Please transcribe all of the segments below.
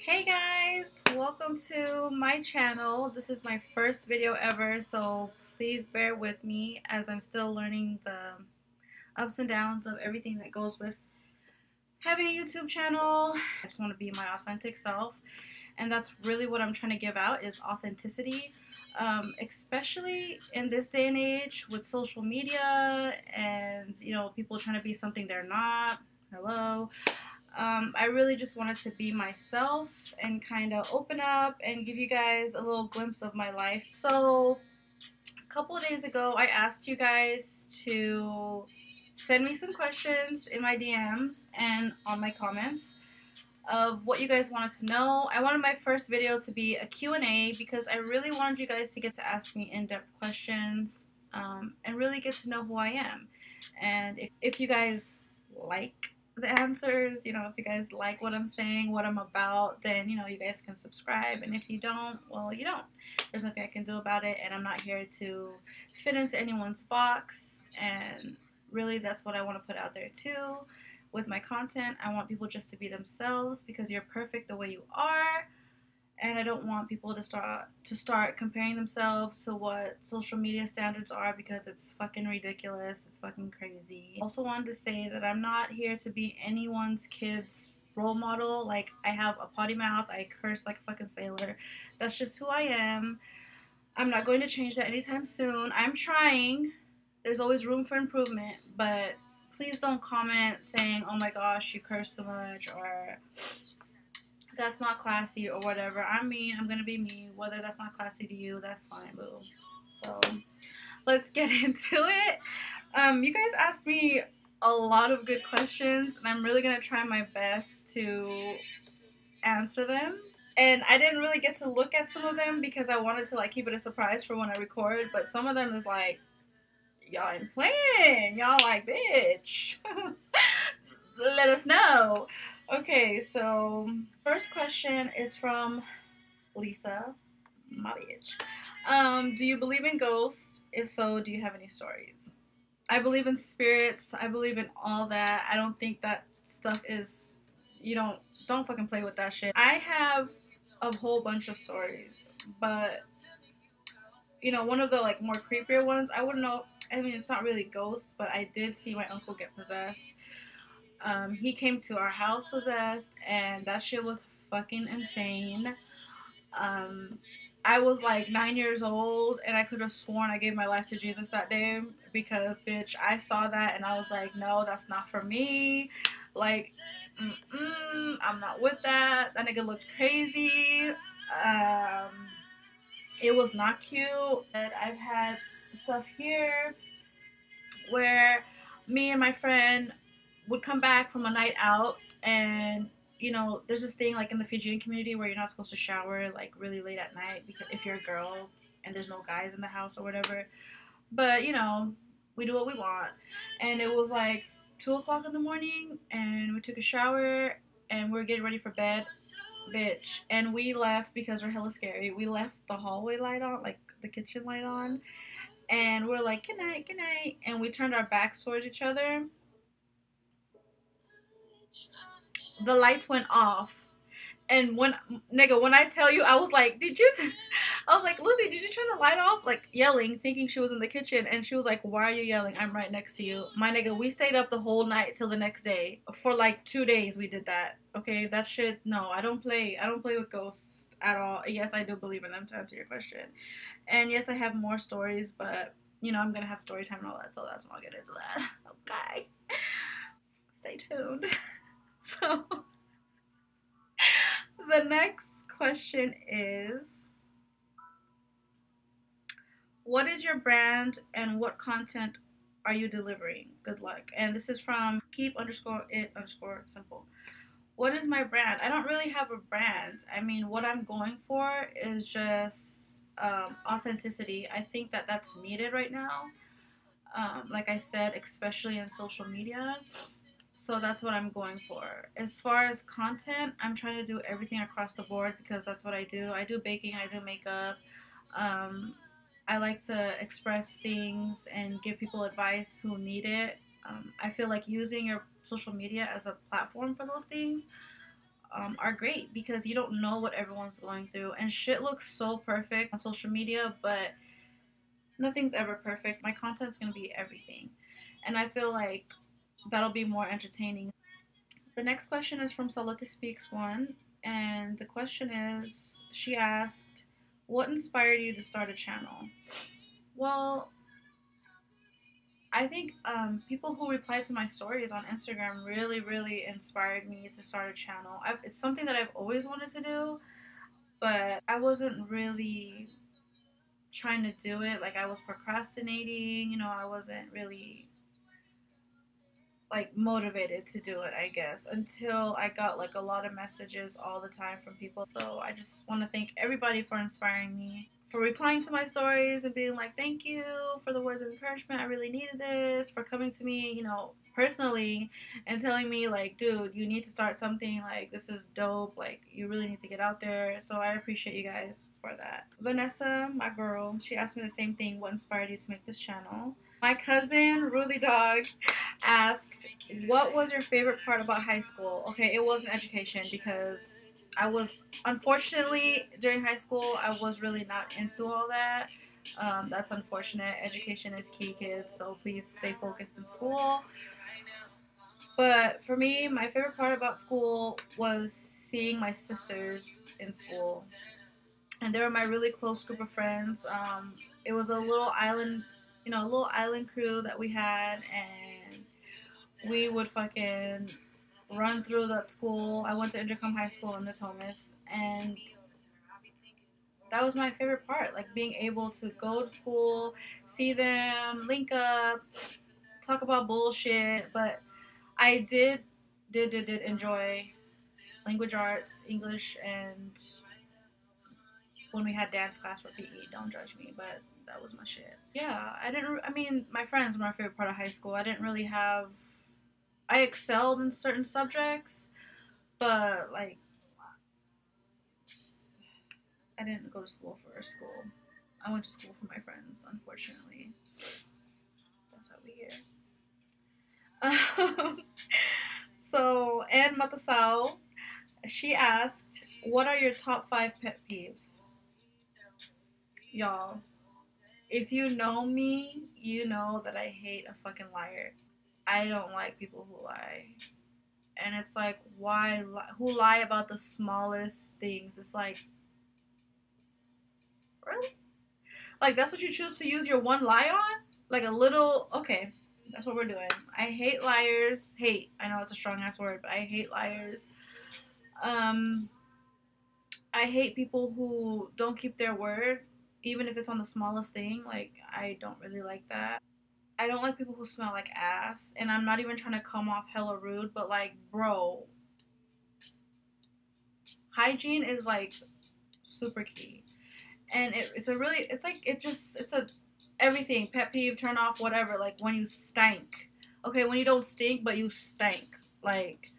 Hey guys, welcome to my channel. This is my first video ever, so please bear with me as I'm still learning the ups and downs of everything that goes with having a YouTube channel. I just want to be my authentic self, and that's really what I'm trying to give out is authenticity, especially in this day and age with social media and people trying to be something they're not. Hello. I really just wanted to be myself and kind of open up and give you guys a little glimpse of my life. So, a couple of days ago, I asked you guys to send me some questions in my DMs and on my comments of what you guys wanted to know. I wanted my first video to be a Q&A because I really wanted you guys to get to ask me in-depth questions and really get to know who I am. And if you guys like the answers, if you guys like what I'm saying, what I'm about, then, you guys can subscribe. And if you don't, well, you don't. There's nothing I can do about it. And I'm not here to fit into anyone's box. And really, that's what I want to put out there, too. With my content, I want people just to be themselves because you're perfect the way you are. And I don't want people to start comparing themselves to what social media standards are because it's fucking ridiculous. It's fucking crazy. I also wanted to say that I'm not here to be anyone's kid's role model. Like, I have a potty mouth. I curse like a fucking sailor. That's just who I am. I'm not going to change that anytime soon. I'm trying. There's always room for improvement, but please don't comment saying, oh my gosh, you curse too much, or that's not classy, or whatever. I'm me. I'm gonna be me. Whether that's not classy to you, that's fine, boo. So let's get into it. You guys asked me a lot of good questions, and I'm really gonna try my best to answer them. And I didn't really get to look at some of them because I wanted to keep it a surprise for when I record. But some of them is like, y'all ain't playing. Y'all like, bitch. Let us know. Okay, so first question is from Lisa, my bitch. Do you believe in ghosts? If so, do you have any stories? I believe in spirits. I believe in all that. I don't think that stuff is. You don't fucking play with that shit. I have a whole bunch of stories, but one of the more creepier ones. I wouldn't know. I mean, it's not really ghosts, but I did see my uncle get possessed. He came to our house possessed, and that shit was fucking insane. Um, I was like 9 years old, and I could have sworn I gave my life to Jesus that day because, bitch, I saw that and I was like, no, that's not for me. Like, I'm not with that. That nigga looked crazy. It was not cute. And I've had stuff here where me and my friend would come back from a night out, and there's this thing in the Fijian community where you're not supposed to shower really late at night because if you're a girl and there's no guys in the house or whatever. But we do what we want, and it was like 2 o'clock in the morning, and we took a shower and we are getting ready for bed, bitch, and we left because we're hella scary. We left the hallway light on, the kitchen light on, and we're like, good night, and we turned our backs towards each other. The lights went off, and when I tell you, I was like, I was like, Lucy, did you turn the light off? Yelling, thinking she was in the kitchen, and she was like, why are you yelling? I'm right next to you. My nigga, we stayed up the whole night till the next day. For 2 days we did that. Okay, that shit, no, I don't play with ghosts at all. Yes, I do believe in them, to answer your question. And yes, I have more stories, but I'm gonna have story time and all that, so that's when I'll get into that. Okay. Stay tuned. So the next question is, what is your brand and what content are you delivering? Good luck. And this is from keep_it_simple. What is my brand? I don't really have a brand. I mean, what I'm going for is just authenticity. I think that that's needed right now. Like I said, especially in social media. So that's what I'm going for. As far as content, I'm trying to do everything across the board because that's what I do. I do baking, I do makeup. Um, I like to express things and give people advice who need it. I feel like using your social media as a platform for those things are great because you don't know what everyone's going through, and shit looks so perfect on social media, but nothing's ever perfect. My content's gonna be everything, and I feel like that'll be more entertaining. The next question is from Salata Speaks One, and the question is, she asked, "What inspired you to start a channel?" Well, I think people who replied to my stories on Instagram really, really inspired me to start a channel. It's something that I've always wanted to do, but I wasn't really trying to do it. Like, I was procrastinating, I wasn't really like motivated to do it, I guess, until I got like a lot of messages all the time from people. So I just want to thank everybody for inspiring me, for replying to my stories and being like, thank you for the words of encouragement. I really needed this, for coming to me, personally, and telling me like, dude, you need to start something, like this is dope, like you really need to get out there. So I appreciate you guys for that. Vanessa, my girl, she asked me the same thing: what inspired you to make this channel? My cousin Ruly Dog asked, what was your favorite part about high school? Okay, it wasn't education, because I was, unfortunately, during high school, I was really not into all that. That's unfortunate. Education is key, kids, so please stay focused in school. But for me, my favorite part about school was seeing my sisters in school. And they were my really close group of friends. It was a little island, a little island crew that we had, and we would fucking run through that school. I went to Intercom High School in Natomas, and that was my favorite part, like being able to go to school, see them, link up, talk about bullshit. But I did enjoy language arts, English, and when we had dance class for PE. Don't judge me, but that was my shit. Yeah, I mean, my friends were my favorite part of high school. I didn't really have, I excelled in certain subjects, but like, I didn't go to school for school. I went to school for my friends, unfortunately. That's what we hear. So, Anne Matasao, she asked, what are your top 5 pet peeves? Y'all, if you know me, you know that I hate a fucking liar. I don't like people who lie. And it's like, why who lie about the smallest things? It's like, really? Like, that's what you choose to use your one lie on? Like a little, okay, that's what we're doing. I hate liars. Hate, I know it's a strong ass word, but I hate liars. Um, I hate people who don't keep their word, even if it's on the smallest thing. Like, I don't really like that. I don't like people who smell like ass, and I'm not even trying to come off hella rude, but like, bro, hygiene is like super key. And it's a really, it's like, it's a everything, pet peeve, turn off, whatever. Like when you stank. Okay, when you don't stink, but you stank. Like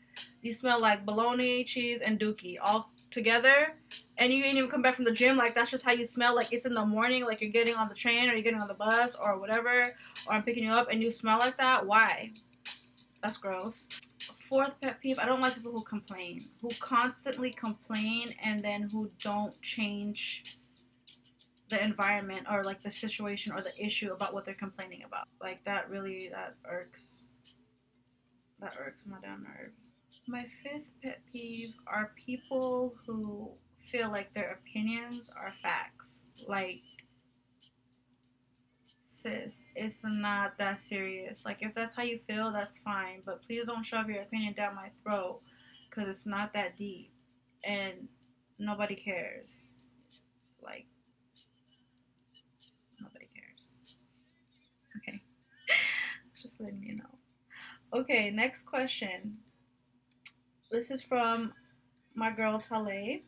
you smell like bologna, cheese, and dookie all together, and you ain't even come back from the gym. Like that's just how you smell. Like it's in the morning, like you're getting on the train or you're getting on the bus or whatever, or I'm picking you up and you smell like that. Why? That's gross. Fourth pet peeve, I don't like people who complain, who constantly complain, and then who don't change the environment or like the situation or the issue about what they're complaining about. Like that really, that irks. That irks my damn nerves. My fifth pet peeve are people who feel like their opinions are facts. Like, sis, it's not that serious. Like, if that's how you feel, that's fine. But please don't shove your opinion down my throat, because it's not that deep. And nobody cares. Like, nobody cares. Okay. Just letting you know. Okay, next question. This is from my girl Tale,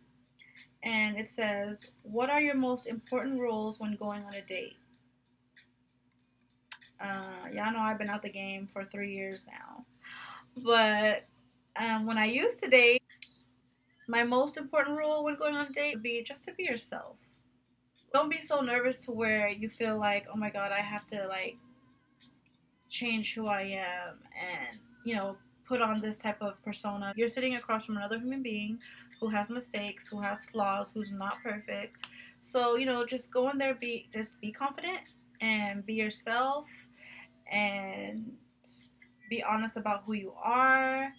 and it says, what are your most important rules when going on a date? Y'all know I've been out the game for 3 years now. But when I used to date, my most important rule when going on a date would be just to be yourself. Don't be so nervous to where you feel like, oh my god, I have to like change who I am and, put on this type of persona. You're sitting across from another human being who has mistakes, who has flaws, who's not perfect. So, you know, just go in there, just be confident and be yourself and be honest about who you are.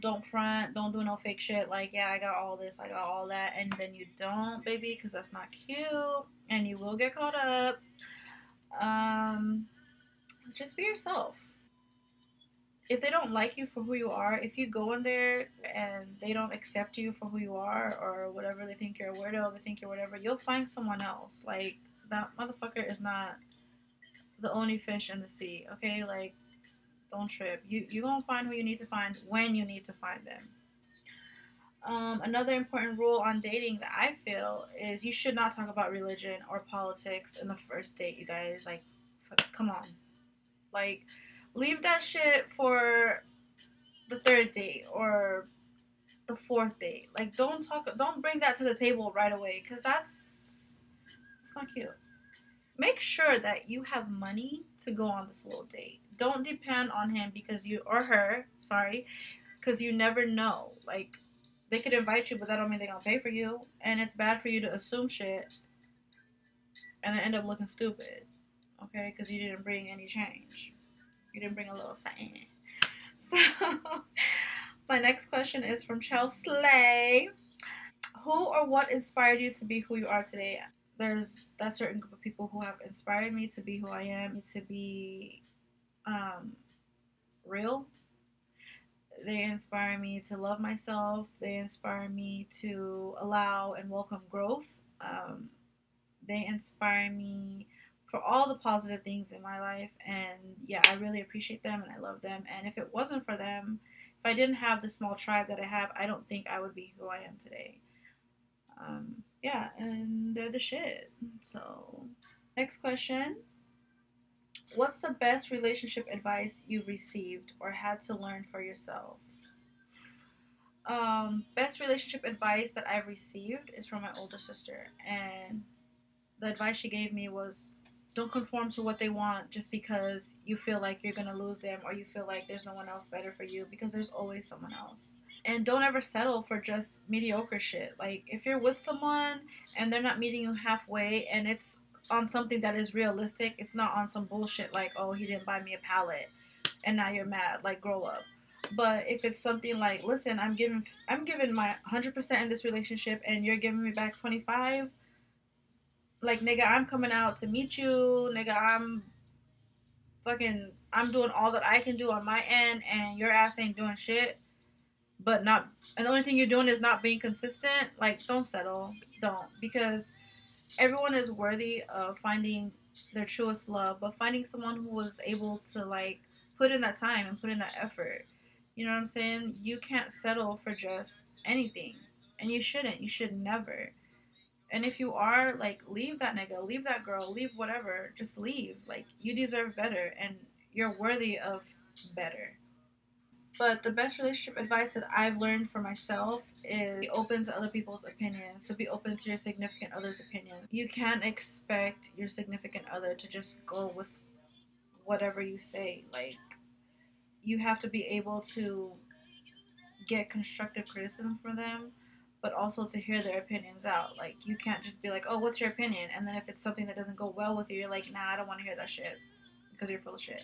Don't front, don't do no fake shit like, yeah, I got all this, I got all that, and then you don't, baby, because that's not cute and you will get caught up. Um, just be yourself. If they don't like you for who you are, if you go in there and they don't accept you for who you are or whatever, they think you're a weirdo, they think you're whatever, you'll find someone else. Like, that motherfucker is not the only fish in the sea, okay? Like, don't trip. You gonna find who you need to find when you need to find them. Another important rule on dating that I feel is you should not talk about religion or politics in the first date, you guys. Like, come on. Like, leave that shit for the third date or the fourth date. Like, don't bring that to the table right away, because it's not cute. Make sure that you have money to go on this little date. Don't depend on him because you, or her, sorry, because you never know. Like, they could invite you, but that don't mean they're gonna pay for you, and it's bad for you to assume shit and then end up looking stupid. Okay, because you didn't bring any change. You didn't bring a little something. So, my next question is from Chelsea. Who or what inspired you to be who you are today? There's that certain group of people who have inspired me to be who I am, to be um, real. They inspire me to love myself. They inspire me to allow and welcome growth. They inspire me for all the positive things in my life. And yeah, I really appreciate them and I love them. And if it wasn't for them, if I didn't have the small tribe that I have, I don't think I would be who I am today. Yeah, and they're the shit. So, next question. What's the best relationship advice you've received or had to learn for yourself? Best relationship advice that I've received is from my older sister, and the advice she gave me was, don't conform to what they want just because you feel like you're gonna lose them or you feel like there's no one else better for you, because there's always someone else. And don't ever settle for just mediocre shit. Like, if you're with someone and they're not meeting you halfway and it's on something that is realistic, it's not on some bullshit like, oh, he didn't buy me a pallet and now you're mad. Like, grow up. But if it's something like, listen, I'm giving my 100% in this relationship and you're giving me back 25, like, nigga, I'm coming out to meet you, nigga, I'm doing all that I can do on my end and your ass ain't doing shit, but not, and the only thing you're doing is not being consistent. Like, don't settle. Don't. Because everyone is worthy of finding their truest love, but finding someone who was able to, like, put in that time and put in that effort. You know what I'm saying? You can't settle for just anything. And you shouldn't. You should never. And if you are, like, leave that nigga, leave that girl, leave whatever. Just leave. Like, you deserve better and you're worthy of better. But the best relationship advice that I've learned for myself is be open to other people's opinions, to be open to your significant other's opinion. You can't expect your significant other to just go with whatever you say. Like, you have to be able to get constructive criticism from them, but also to hear their opinions out. Like, you can't just be like, oh, what's your opinion? And then if it's something that doesn't go well with you, you're like, nah, I don't want to hear that shit because you're full of shit.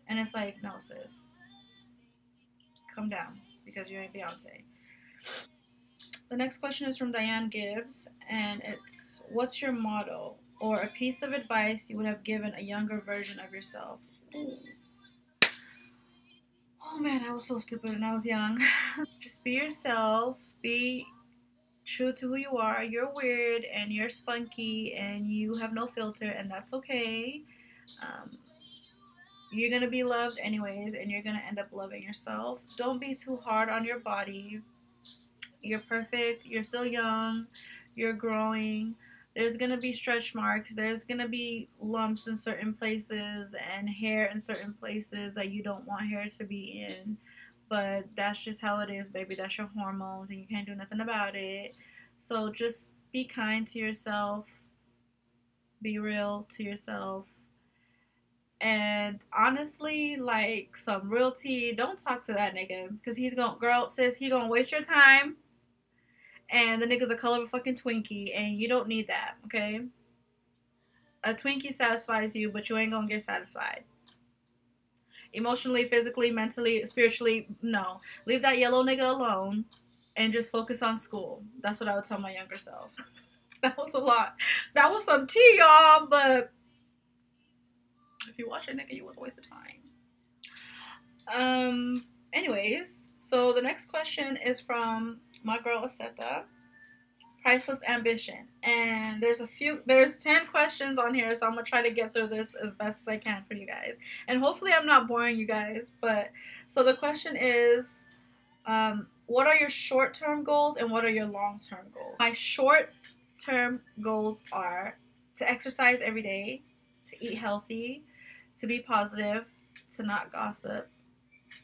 And it's like, no, sis, come down because you ain't Beyonce. The next question is from Diane Gibbs, and it's, what's your motto or a piece of advice you would have given a younger version of yourself? Ooh. Oh man, I was so stupid when I was young. Just be yourself, be true to who you are. You're weird and you're spunky and you have no filter, and that's okay. Um, you're gonna be loved anyways, and you're gonna end up loving yourself. Don't be too hard on your body. You're perfect. You're still young. You're growing. There's going to be stretch marks. There's going to be lumps in certain places and hair in certain places that you don't want hair to be in. But that's just how it is, baby. That's your hormones and you can't do nothing about it. So just be kind to yourself. Be real to yourself. And honestly, like some real tea, don't talk to that nigga because he's gonna, girl, sis, he gonna waste your time. And the nigga's a color of a fucking Twinkie, and you don't need that, okay? A Twinkie satisfies you, but you ain't gonna get satisfied. Emotionally, physically, mentally, spiritually, no. Leave that yellow nigga alone and just focus on school. That's what I would tell my younger self. That was a lot. That was some tea, y'all, but if you watch a nigga, you was a waste of time. Anyways, so the next question is from my girl Aseta. Priceless ambition. And there's 10 questions on here, so I'm gonna try to get through this as best as I can for you guys. And hopefully I'm not boring you guys, but so the question is, what are your short-term goals and what are your long-term goals? My short-term goals are to exercise every day, to eat healthy, to be positive, to not gossip,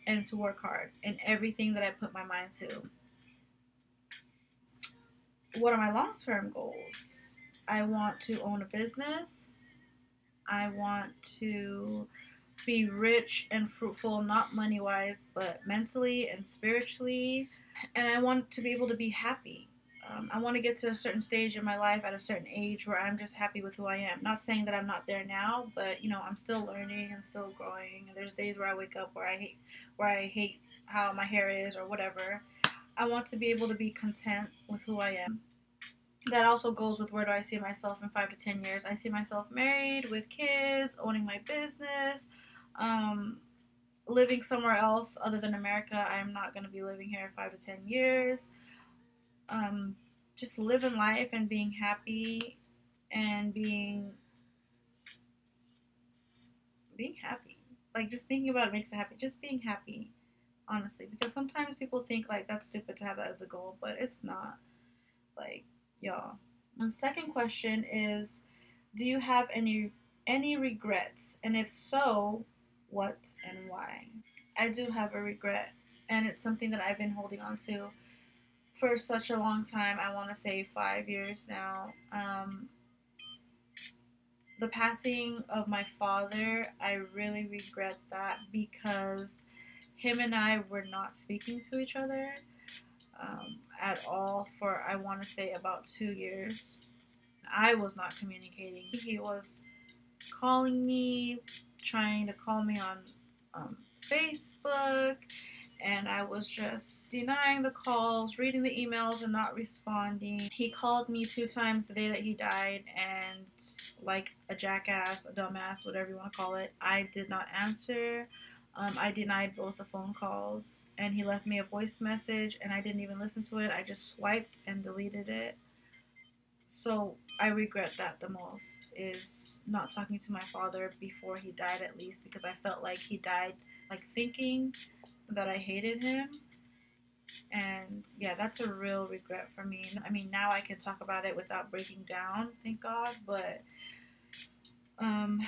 and to work hard in everything that I put my mind to. What are my long-term goals? I want to own a business. I want to be rich and fruitful, not money-wise, but mentally and spiritually. And I want to be able to be happy. I want to get to a certain stage in my life at a certain age where I'm just happy with who I am. Not saying that I'm not there now, but you know, I'm still learning, I'm still growing. And there's days where I wake up where I hate how my hair is or whatever. I want to be able to be content with who I am. That also goes with where do I see myself in 5 to 10 years. I see myself married with kids, owning my business, um, living somewhere else other than America. I'm not going to be living here in 5 to 10 years. Um, just living life and being happy and being happy. Like just thinking about it makes it happy. Just being happy, honestly, because sometimes people think like that's stupid to have that as a goal, but it's not. Like, y'all. Second question is, do you have any regrets? And if so, what and why? I do have a regret, and it's something that I've been holding on to for such a long time. I want to say 5 years now. The passing of my father, I really regret that because him and I were not speaking to each other at all for I want to say about 2 years. I was not communicating. He was calling me, trying to call me on Facebook, and I was just denying the calls, reading the emails, and not responding. He called me 2 times the day that he died, and like a jackass, a dumbass, whatever you want to call it, I did not answer. I denied both the phone calls, and he left me a voice message, and I didn't even listen to it. I just swiped and deleted it. So I regret that the most is not talking to my father before he died, at least, because I felt like he died like thinking that I hated him. And yeah, that's a real regret for me. I mean, now I can talk about it without breaking down, thank God, but um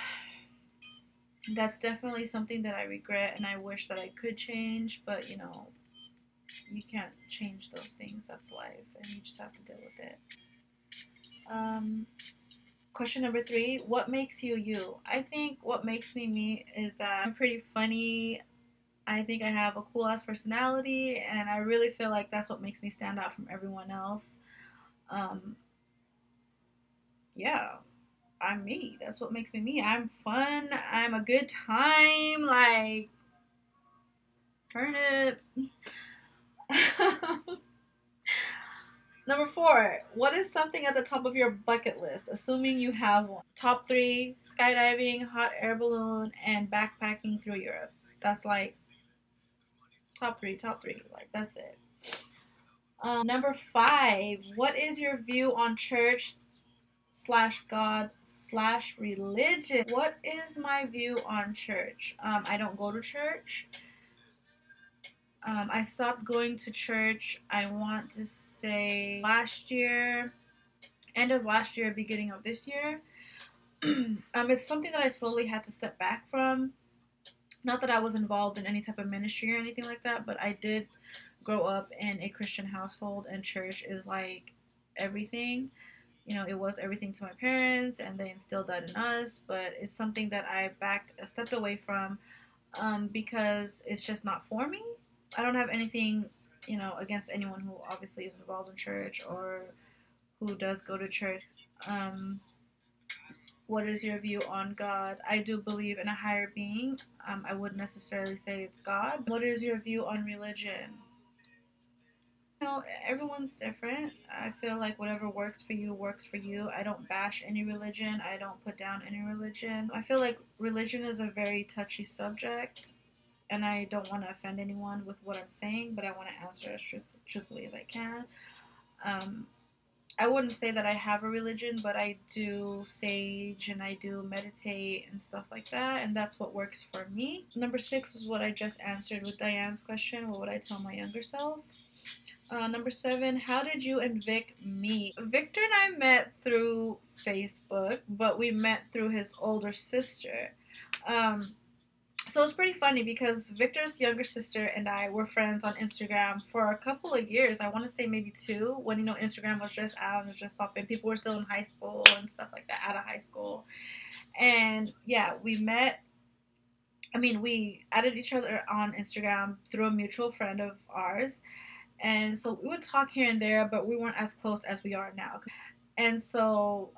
that's definitely something that I regret and I wish that I could change, but you know, you can't change those things. That's life and you just have to deal with it. Um Question number 3, what makes you you? I think what makes me me is that I'm pretty funny. I think I have a cool ass personality, and I really feel like that's what makes me stand out from everyone else. Um, yeah, I'm me. That's what makes me me. I'm fun. I'm a good time. Like, turn it. Number 4, what is something at the top of your bucket list, assuming you have one? Top 3, skydiving, hot air balloon, and backpacking through Europe. That's like top three, top three. Like, that's it. Number 5, what is your view on church slash God slash religion? What is my view on church? I don't go to church. I stopped going to church, I want to say last year, end of last year, beginning of this year. It's something that I slowly had to step back from. Not that I was involved in any type of ministry or anything like that, but I did grow up in a Christian household, and church is like everything. you know, it was everything to my parents and they instilled that in us, but it's something that I stepped away from, because it's just not for me. I don't have anything, you know, against anyone who obviously is involved in church or who does go to church. Um, what is your view on God? I do believe in a higher being. I wouldn't necessarily say it's God. What is your view on religion? You know, everyone's different. I feel like whatever works for you works for you. I don't bash any religion. I don't put down any religion. I feel like religion is a very touchy subject, and I don't want to offend anyone with what I'm saying, but I want to answer as truthfully as I can. Um, I wouldn't say that I have a religion, but I do sage and I do meditate and stuff like that, and that's what works for me. Number 6 is what I just answered with Diane's question. What would I tell my younger self? Number 7, how did you and Vic meet? Victor and I met through Facebook, but we met through his older sister. So it's pretty funny because Victor's younger sister and I were friends on Instagram for a couple of years. I want to say maybe 2, when, you know, Instagram was just out and was just popping. People were still in high school and stuff like that, out of high school. And yeah, we met. I mean, we added each other on Instagram through a mutual friend of ours. And so we would talk here and there, but we weren't as close as we are now. And so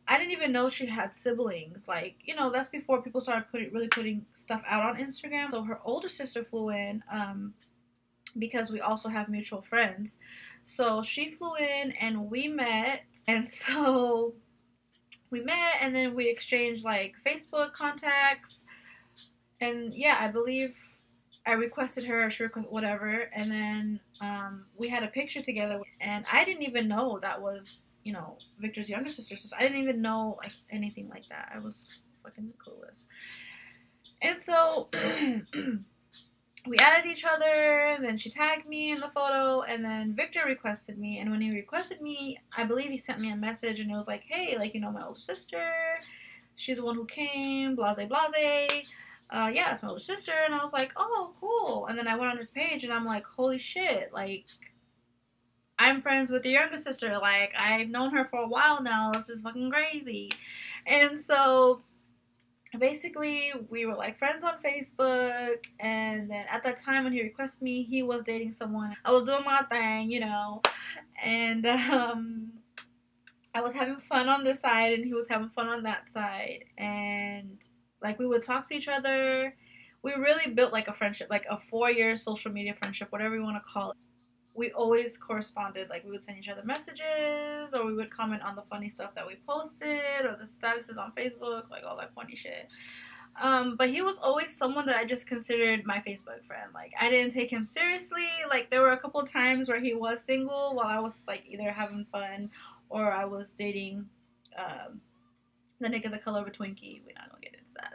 I didn't even know she had siblings. Like, you know, that's before people started really putting stuff out on Instagram. So her older sister flew in, because we also have mutual friends. So she flew in and we met. And so we met and then we exchanged like Facebook contacts. And yeah, I believe I requested her, she requested whatever. And then we had a picture together. And I didn't even know that was, you know, Victor's younger sister. So I didn't even know like anything like that. I was fucking clueless. And so we added each other, and then she tagged me in the photo, and then Victor requested me. And when he requested me, I believe he sent me a message, and it was like, hey, like, you know, my older sister, she's the one who came, blase, blase. Yeah, that's my older sister. And I was like, oh, cool. And then I went on his page, and I'm like, holy shit, like, I'm friends with the younger sister. Like, I've known her for a while now. This is fucking crazy. And so basically we were like friends on Facebook, and then at that time when he requested me, he was dating someone. I was doing my thing, you know, and I was having fun on this side and he was having fun on that side, and like we would talk to each other. We really built like a friendship, like a 4-year social media friendship, whatever you want to call it. We always corresponded. Like, we would send each other messages, or we would comment on the funny stuff that we posted, or the statuses on Facebook, like all that funny shit. But he was always someone that I just considered my Facebook friend. Like, I didn't take him seriously. Like, there were a couple of times where he was single while I was like either having fun or I was dating the nigga the color of a Twinkie. We're not gonna get into that.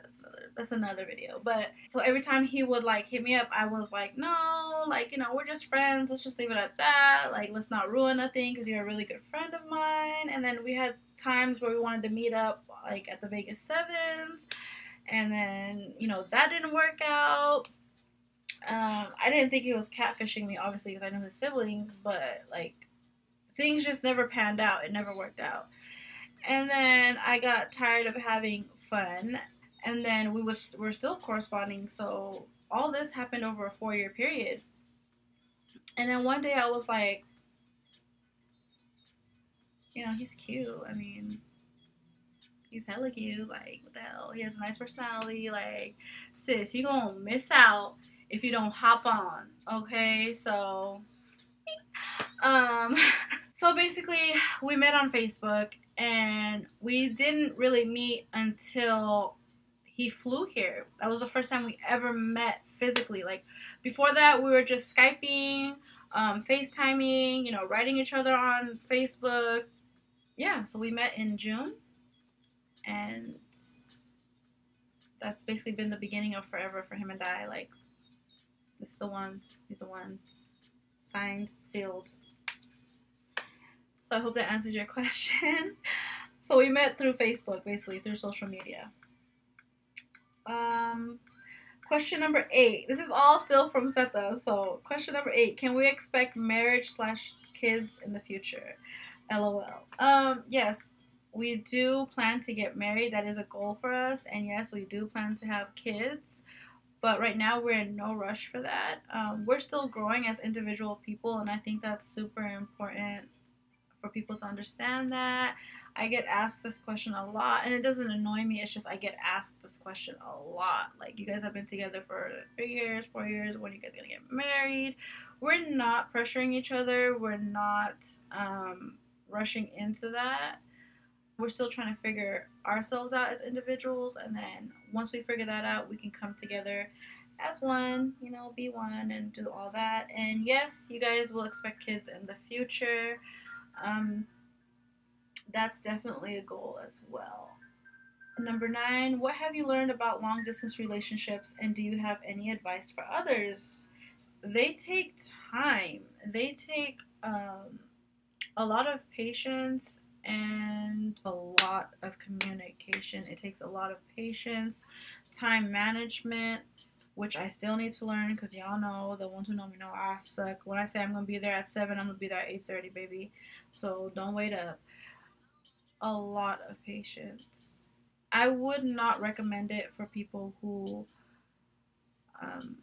That's another video. But so every time he would like hit me up, I was like, no, like, you know, we're just friends. Let's just leave it at that. Like, let's not ruin nothing because you're a really good friend of mine. And then we had times where we wanted to meet up like at the Vegas Sevens, and then, you know, that didn't work out. I didn't think he was catfishing me, obviously, because I knew his siblings, but like things just never panned out. It never worked out. And then I got tired of having fun, and then we're still corresponding. So all this happened over a 4-year period. And then one day I was like, you know, he's cute. I mean, he's hella cute. Like, what the hell? He has a nice personality. Like, sis, you gonna miss out if you don't hop on. Okay, so um so basically we met on Facebook, and we didn't really meet until he flew here. That was the first time we ever met physically. Like, before that, we were just Skyping, FaceTiming, you know, writing each other on Facebook. Yeah, so we met in June, and that's basically been the beginning of forever for him and I. Like, this is the one. He's the one. Signed, sealed. So I hope that answers your question. So we met through Facebook, basically, through social media. Question number 8. This is all still from Setha. So question number 8. Can we expect marriage / kids in the future? LOL. Yes, we do plan to get married. That is a goal for us. And yes, we do plan to have kids. But right now, we're in no rush for that. We're still growing as individual people, and I think that's super important for people to understand that. I get asked this question a lot, and it doesn't annoy me. It's just I get asked this question a lot. Like, you guys have been together for 3 years, 4 years. When are you guys gonna get married? We're not pressuring each other. We're not rushing into that. We're still trying to figure ourselves out as individuals, and then once we figure that out, we can come together as one, be one and do all that. And yes, you guys will expect kids in the future. Um, that's definitely a goal as well. Number 9, what have you learned about long distance relationships, and do you have any advice for others? They take time. They take a lot of patience and a lot of communication. It takes a lot of patience, time management, which I still need to learn because y'all know, the ones who know me know I suck. When I say I'm gonna be there at 7, I'm gonna be there at 8:30, baby. So don't wait up. A lot of patience. I would not recommend it for people um,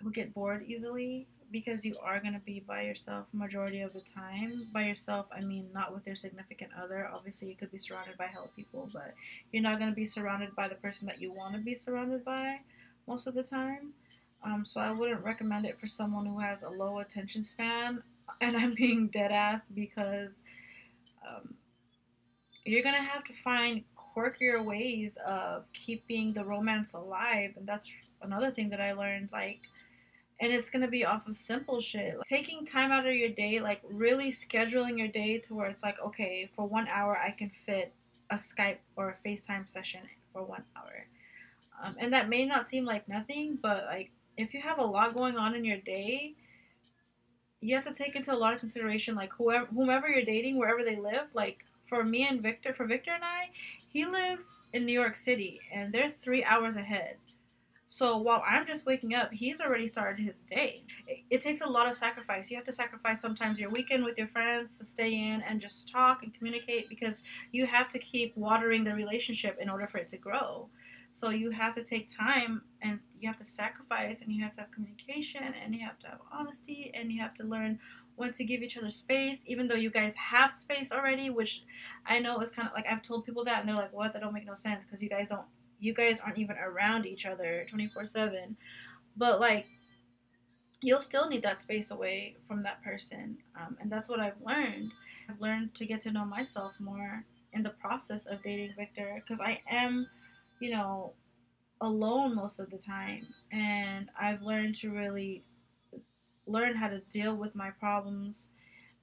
who get bored easily, because you are going to be by yourself majority of the time. By yourself, I mean not with your significant other. Obviously, you could be surrounded by hell people, but you're not going to be surrounded by the person that you want to be surrounded by most of the time. So I wouldn't recommend it for someone who has a low attention span. And I'm being dead ass because um, you're going to have to find quirkier ways of keeping the romance alive. And that's another thing that I learned. Like, and it's gonna be off of simple shit. Like, taking time out of your day, like really scheduling your day to where it's like, okay, for 1 hour I can fit a Skype or a FaceTime session for 1 hour. And that may not seem like nothing, but like if you have a lot going on in your day, you have to take into a lot of consideration, like whomever you're dating, wherever they live. Like for me and Victor, for Victor and I, he lives in New York City, and they're 3 hours ahead. So while I'm just waking up, he's already started his day. It takes a lot of sacrifice. You have to sacrifice sometimes your weekend with your friends to stay in and just talk and communicate, because you have to keep watering the relationship in order for it to grow. So you have to take time, and you have to sacrifice, and you have to have communication, and you have to have honesty, and you have to learn when to give each other space, even though you guys have space already, which I know is kind of like, I've told people that and they're like, what? That don't make no sense, because you guys aren't even around each other 24/7. But like, you'll still need that space away from that person. And that's what I've learned. I've learned to get to know myself more in the process of dating Victor, because I am, you know, alone most of the time. And I've learned to really learn how to deal with my problems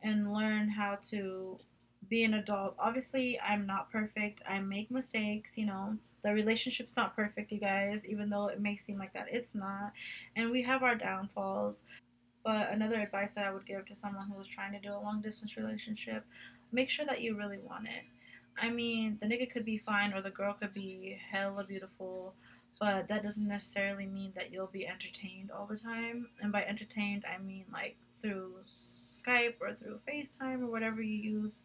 and learn how to be an adult. Obviously, I'm not perfect. I make mistakes, The relationship's not perfect, you guys, even though it may seem like that. It's not. And we have our downfalls. But another advice that I would give to someone who's trying to do a long distance relationship, make sure that you really want it. I mean, the nigga could be fine or the girl could be hella beautiful, but that doesn't necessarily mean that you'll be entertained all the time. And by entertained, I mean like through Skype or through FaceTime or whatever you use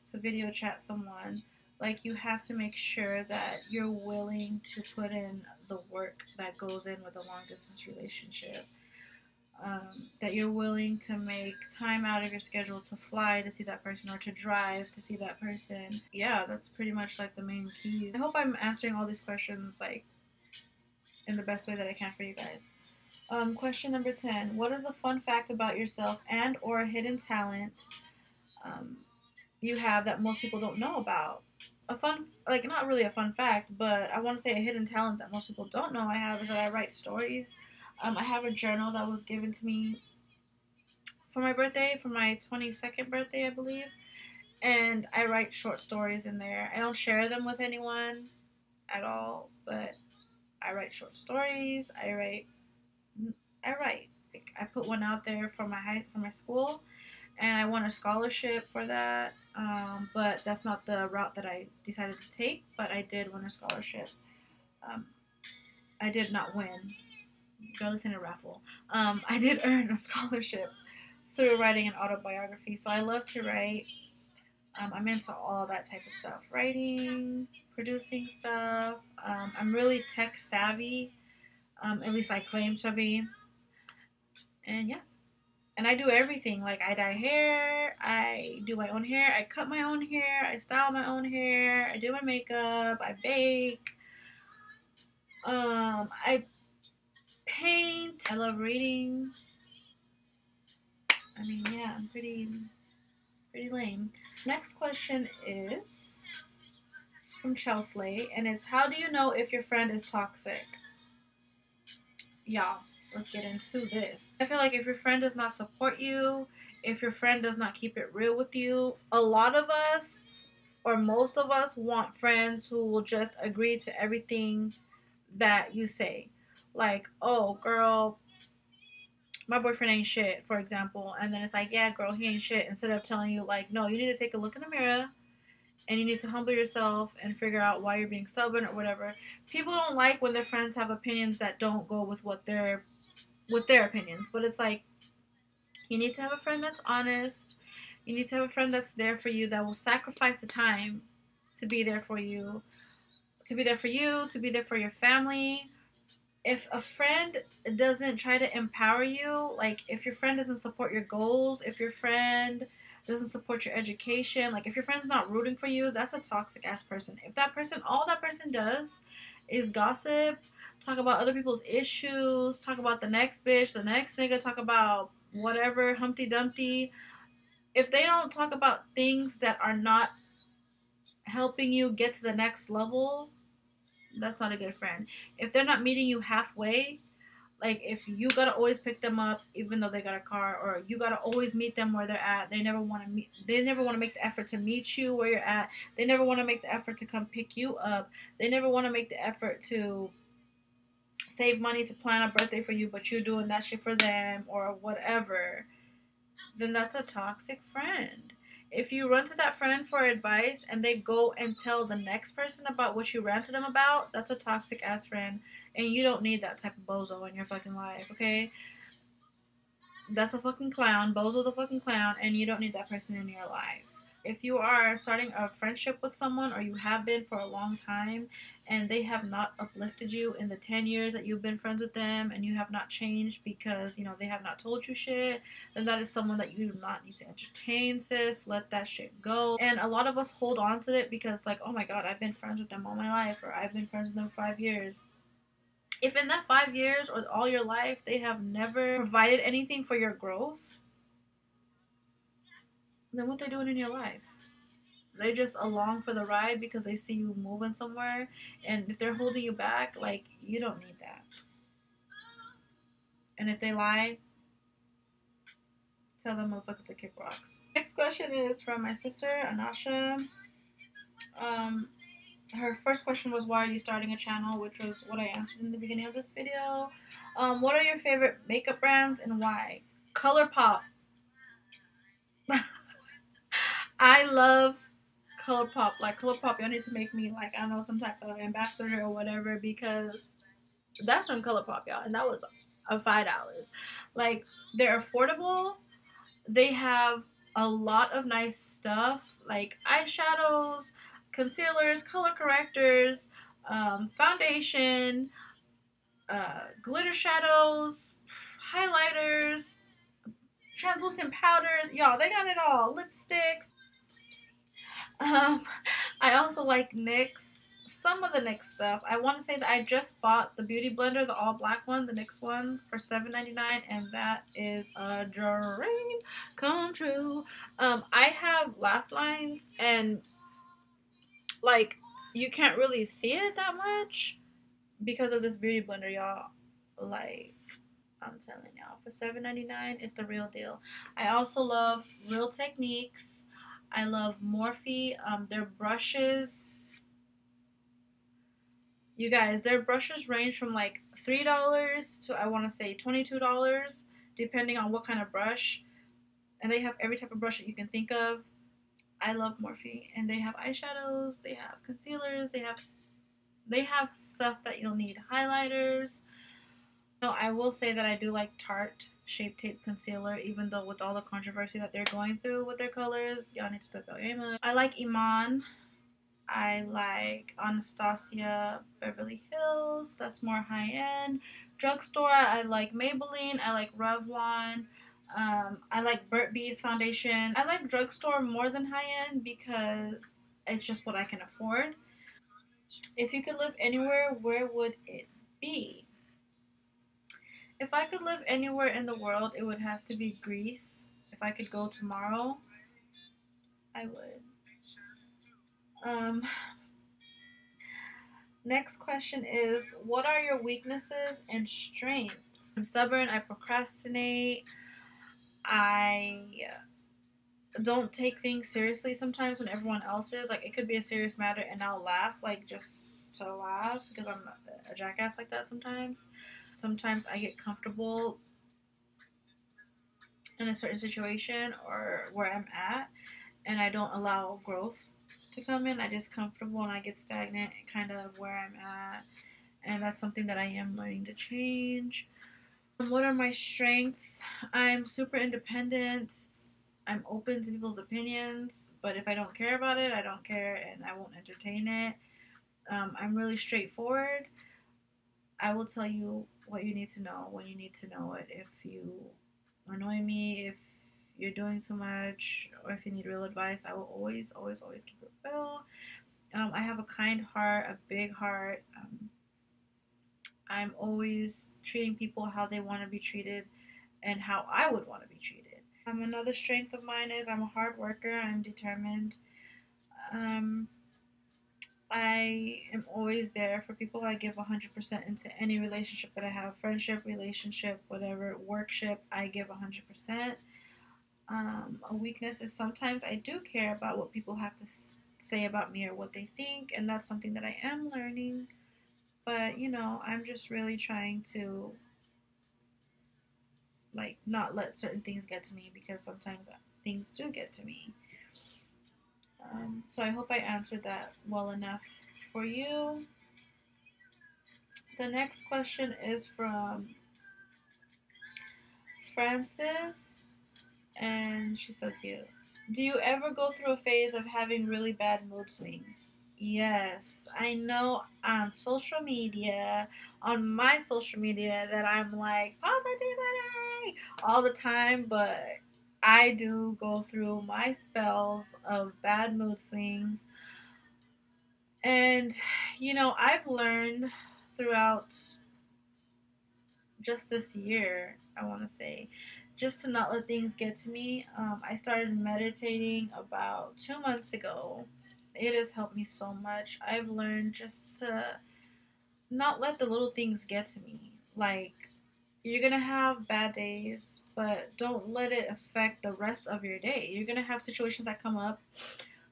to video chat someone. Like, you have to make sure that you're willing to put in the work that goes in with a long distance relationship. That you're willing to make time out of your schedule to fly to see that person or to drive to see that person. Yeah, that's pretty much like the main key. I hope I'm answering all these questions like in the best way that I can for you guys. Question number 10. What is a fun fact about yourself and or a hidden talent um, you have that most people don't know about? A fun, like, not really a fun fact, but I want to say a hidden talent that most people don't know I have is that I write stories. I have a journal that was given to me for my birthday, for my 22nd birthday, I believe. And I write short stories in there. I don't share them with anyone at all, but I write short stories. I write. Like, I put one out there for my school, and I won a scholarship for that. But that's not the route that I decided to take. But I did win a scholarship. Um, I did not win. Girl, it's in a raffle. I did earn a scholarship through writing an autobiography. So I love to write. I'm into all that type of stuff, writing, producing stuff. I'm really tech savvy. At least I claim to be. And yeah. And I do everything. Like, I dye hair, I do my own hair, I cut my own hair, I style my own hair, I do my makeup, I bake, I paint, I love reading. I mean, yeah, I'm pretty lame. Next question is from Chelsea, and it's, how do you know if your friend is toxic? Y'all, let's get into this. I feel like if your friend does not support you, if your friend does not keep it real with you, a lot of us, or most of us, want friends who will just agree to everything that you say. Like, oh, girl, my boyfriend ain't shit, for example. And then it's like, yeah, girl, he ain't shit. Instead of telling you, like, no, you need to take a look in the mirror and you need to humble yourself and figure out why you're being stubborn or whatever. People don't like when their friends have opinions that don't go with their opinions. But it's like, you need to have a friend that's honest. You need to have a friend that's there for you, that will sacrifice the time to be there for you, to be there for you, to be there for your family. If a friend doesn't try to empower you, like if your friend doesn't support your goals, if your friend doesn't support your education, like if your friend's not rooting for you, that's a toxic ass person. If that person, all that person does is gossip, talk about other people's issues, talk about the next bitch, the next nigga, talk about whatever, Humpty Dumpty. If they don't talk about things that are not helping you get to the next level, that's not a good friend. If they're not meeting you halfway, like if you gotta always pick them up even though they got a car, or you gotta always meet them where they're at, they never want to meet, they never want to make the effort to meet you where you're at, they never want to make the effort to come pick you up, they never want to make the effort to save money to plan a birthday for you, but you're doing that shit for them or whatever, then that's a toxic friend. If you run to that friend for advice and they go and tell the next person about what you ran to them about, that's a toxic ass friend. And you don't need that type of bozo in your fucking life, okay? That's a fucking clown, bozo the fucking clown, and you don't need that person in your life. If you are starting a friendship with someone, or you have been for a long time, and they have not uplifted you in the 10 years that you've been friends with them, and you have not changed because, you know, they have not told you shit, then that is someone that you do not need to entertain, sis. Let that shit go. And a lot of us hold on to it because, like, oh my god, I've been friends with them all my life, or I've been friends with them 5 years. If in that 5 years or all your life they have never provided anything for your growth, then what they doing in your life? They just along for the ride because they see you moving somewhere, and if they're holding you back, like, you don't need that. And if they lie, tell them motherfuckers to kick rocks. Next question is from my sister Anasha. Her first question was, why are you starting a channel, which was what I answered in the beginning of this video. What are your favorite makeup brands and why? ColourPop. I love ColourPop. Like, ColourPop, y'all need to make me, like, I don't know, some type of ambassador or whatever, because that's from ColourPop, y'all, and that was $5. Like, they're affordable. They have a lot of nice stuff, like eyeshadows, concealers, color correctors, foundation, glitter shadows, highlighters, translucent powders. Y'all, they got it all. Lipsticks. Um, I also like NYX. Some of the NYX stuff. I want to say that I just bought the Beauty Blender, the all black one, the NYX one, for $7.99, and that is a dream come true. I have laugh lines, and like, you can't really see it that much because of this Beauty Blender, y'all. Like, I'm telling y'all, for $7.99, it's the real deal. I also love Real Techniques. I love Morphe. Their brushes, you guys, their brushes range from like $3 to, I want to say, $22, depending on what kind of brush. And they have every type of brush that you can think of. I love Morphe, and they have eyeshadows, they have concealers, they have stuff that you'll need, highlighters. No, I will say that I do like Tarte Shape Tape Concealer, even though with all the controversy that they're going through with their colors, y'all need to step out aim. I like Iman. I like Anastasia Beverly Hills. That's more high end. Drugstore, I like Maybelline. I like Revlon. I like Burt's Bees foundation. I like drugstore more than high end because it's just what I can afford. If you could live anywhere, where would it be? If I could live anywhere in the world, it would have to be Greece. If I could go tomorrow, I would. Um, Next question is, what are your weaknesses and strengths? I'm stubborn, I procrastinate, I don't take things seriously sometimes when everyone else is. Like, it could be a serious matter and I'll laugh, like, just to laugh because I'm a jackass like that sometimes. Sometimes I get comfortable in a certain situation or where I'm at and I don't allow growth to come in. I just comfortable and I get stagnant kind of where I'm at. And that's something that I am learning to change. What are my strengths? I'm super independent. I'm open to people's opinions, but if I don't care about it, I don't care and I won't entertain it. I'm really straightforward. I will tell you what you need to know when you need to know it. If you annoy me, if you're doing too much, or if you need real advice, I will always, always, always keep it real. I have a kind heart, a big heart. I'm always treating people how they want to be treated and how I would want to be treated. Another strength of mine is I'm a hard worker. I'm determined. Um, I am always there for people. I give 100% into any relationship that I have, friendship, relationship, whatever, workship. I give 100%. A weakness is sometimes I do care about what people have to say about me or what they think, and that's something that I am learning. But I'm just really trying to like not let certain things get to me because sometimes things do get to me. So I hope I answered that well enough for you. The next question is from Francis, and she's so cute. Do you ever go through a phase of having really bad mood swings? Yes, I know on social media, on my social media, that I'm like positivity all the time, but I do go through my spells of bad mood swings. And, I've learned throughout just this year, I want to say, just to not let things get to me. I started meditating about 2 months ago. It has helped me so much. I've learned just to not let the little things get to me. Like, you're gonna have bad days, but don't let it affect the rest of your day. You're gonna have situations that come up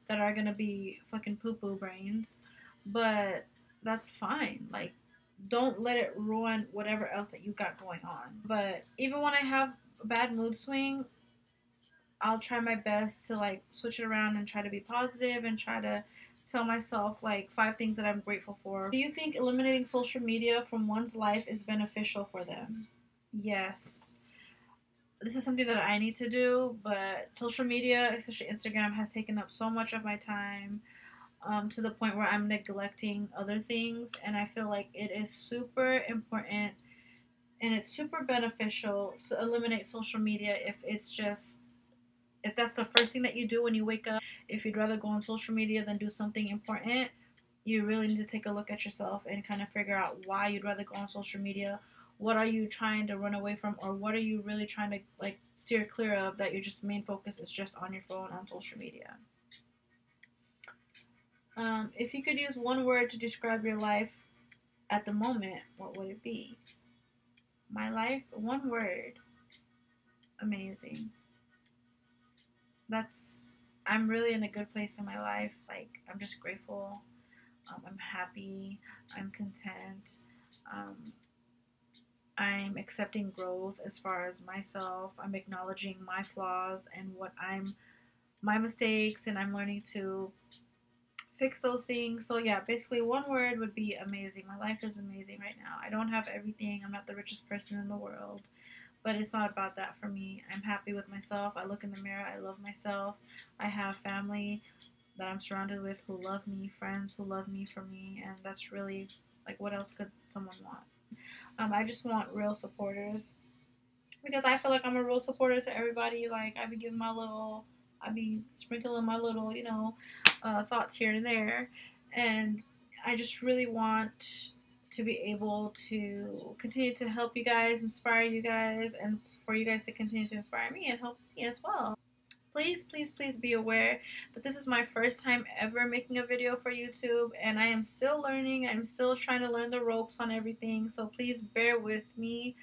that are gonna be fucking poo poo brains, but that's fine. Like, don't let it ruin whatever else that you got going on. But even when I have a bad mood swing, I'll try my best to like switch it around and try to be positive and try to tell myself like 5 things that I'm grateful for. Do you think eliminating social media from one's life is beneficial for them? Yes. This is something that I need to do, but social media, especially Instagram, has taken up so much of my time, to the point where I'm neglecting other things. And I feel like it is super important and it's super beneficial to eliminate social media if that's the first thing that you do when you wake up. If you'd rather go on social media than do something important, you really need to take a look at yourself and kind of figure out why you'd rather go on social media. What are you trying to run away from, or what are you really trying to like steer clear of, that your just main focus is just on your phone on social media? If you could use one word to describe your life at the moment, what would it be? My life, one word: amazing. That's I'm really in a good place in my life. Like, I'm just grateful. I'm happy. I'm content. Um, I'm accepting growth as far as myself. I'm acknowledging my flaws and my mistakes, and I'm learning to fix those things. So yeah, basically one word would be amazing. My life is amazing right now. I don't have everything. I'm not the richest person in the world, but it's not about that for me. I'm happy with myself. I look in the mirror, I love myself. I have family that I'm surrounded with who love me, friends who love me for me, and that's really, like, what else could someone want? I just want real supporters because I feel like I'm a real supporter to everybody. Like, I be sprinkling my little, thoughts here and there, and I just really want to be able to continue to help you guys, inspire you guys, and for you guys to continue to inspire me and help me as well. Please, please, please be aware that this is my first time ever making a video for YouTube, and I am still learning. I'm still trying to learn the ropes on everything, so please bear with me.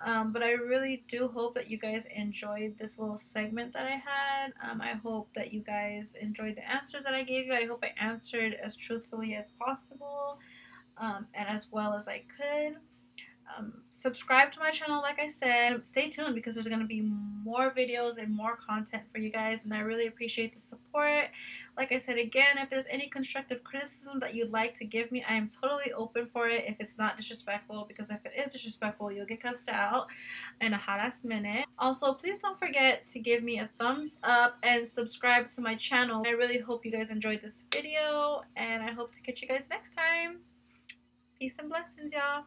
But I really do hope that you guys enjoyed this little segment that I had. I hope that you guys enjoyed the answers that I gave you. I hope I answered as truthfully as possible, and as well as I could. Subscribe to my channel, like I said. Stay tuned because there's going to be more videos and more content for you guys, and I really appreciate the support. Like I said again, if there's any constructive criticism that you'd like to give me, I am totally open for it if it's not disrespectful, because if it is disrespectful, you'll get cussed out in a hot ass minute. Also, please don't forget to give me a thumbs up and subscribe to my channel. I really hope you guys enjoyed this video, and I hope to catch you guys next time. Peace and blessings, y'all.